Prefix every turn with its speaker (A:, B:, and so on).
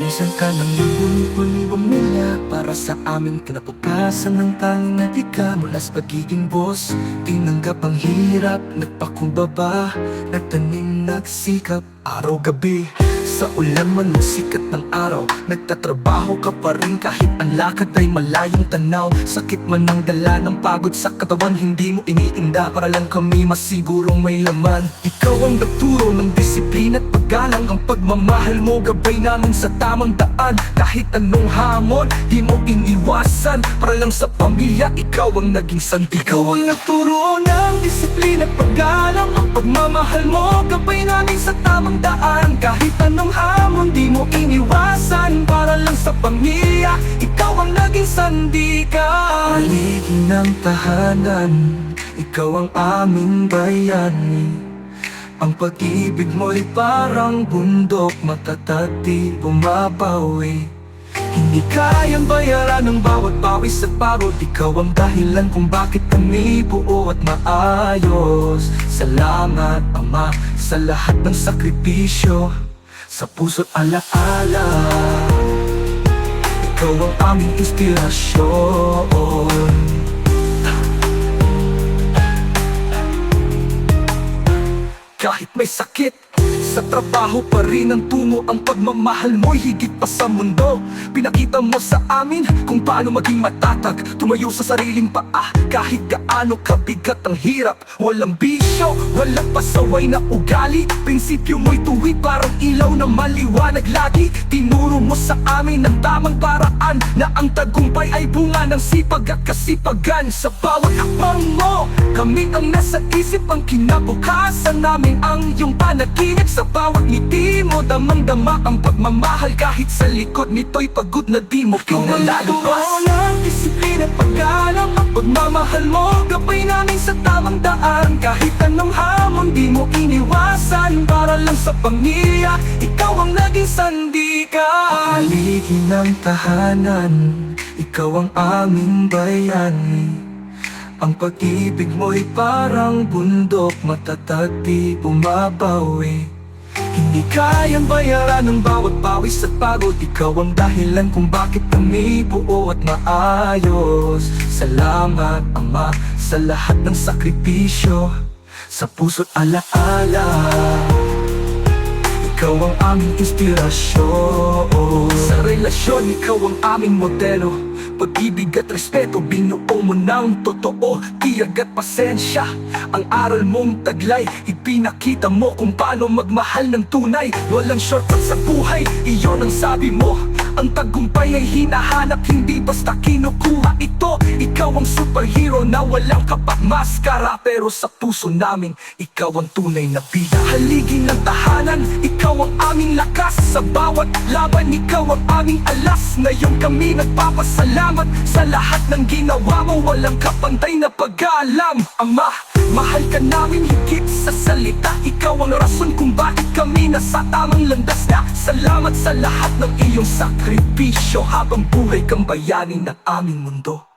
A: Minsan ka nang libon-libon bumila para sa amin kinabukasan ng tanging na di ka mula sa pagiging boss. Tinanggap ang hirap, nagpakumbaba, nagtanim, nagsikap, araw-gabi. Sa ulan man o sikat ng araw, nagtatrabaho ka pa rin kahit ang lakad ay malayong tanaw. Sakit man ang dala ng pagod sa katawan, hindi mo iniinda para lang kami masigurong may laman. Ikaw ang nagturo ng disiplina at paggalang, ang pagmamahal mo gabay namin sa tamang daan. Kahit anong hamon, di mo iniwasan para lang sa pamilya, ikaw ang naging santi. Ikaw ang nagturo ng disiplina at paggalang, ang pagmamahal mo gabay namin sa tamang daan. Kahit anong hamon, di mo iniwasan para lang sa pamilya, ikaw ang naging sandigan. Haligi ng tahanan, ikaw ang aming bayani. Ang pag-ibig mo'y parang bundok, matatag di bumabawi. Hindi kayang bayaran ng bawat pawis at pagod, ikaw ang dahilan kung bakit kami buo at maayos. Salamat Ama sa lahat ng sakripisyo, sa puso't alaala. Ikaw ang aming inspirasyon. Kahit may sakit, sa trabaho pa rin ang tungo, ang pagmamahal mo'y higit pa sa mundo. Pinakita mo sa amin kung paano maging matatag, tumayo sa sariling paa kahit gaano kabigat ang hirap. Walang bisyo, walang pasaway na ugali, prinsipyo mo'y tuwid parang ilaw na maliwanag lagi. Tinuro mo sa amin ang tamang paraan, na ang tagumpay ay bunga ng sipag at kasipagan. Sa bawat hakbang mo, kami ang nasa isip, ang kinabukasan namin ang iyong panaginip. Sa bawat ngiti mo, damang-dama ang pagmamahal, kahit sa likod nito'y pagod na di mo kinalalabas. Ikaw ang disiplina at paggalang, ang pagmamahal mo gabay namin sa tamang daan. Kahit anong hamon, di mo iniwasan para lang sa pamilya, ikaw ang naging sandigan. Haligi ng tahanan, ikaw ang aming bayani. Ang pag-ibig mo'y parang bundok, matatag di bumabawi. Hindi kayang bayaran ng bawat pawis at pagod, ikaw ang dahilan kung bakit kami buo at maayos. Salamat Ama sa lahat ng sakripisyo, sa puso't alaala. Ikaw ang aming inspirasyon. Sa relasyon, ikaw ang aming modelo, pag-ibig at respeto, binuo mo ng totoo. Tiyag at pasensya, ang aral mong taglay, ipinakita mo kung paano magmahal ng tunay. Walang shortcut sa buhay, iyon ang sabi mo. Ang tagumpay ay hinahanap, hindi basta kinukuha ito. Ikaw ang superhero na walang kapag-maskara, pero sa puso namin, ikaw ang tunay na bida. Haligi ng tahanan, ikaw ang aming lakas. Sa bawat laban, ikaw ang aming alas. Ngayon kami nagpapasalamat sa lahat ng ginawa mo. Walang kapantay na pag-aalam. Ama, mahal ka namin higit sa salita, ikaw ang rason kung bakit kami nasa tamang landas na. Salamat sa lahat ng iyong sakripisyo, habang buhay kang bayani ng aming mundo.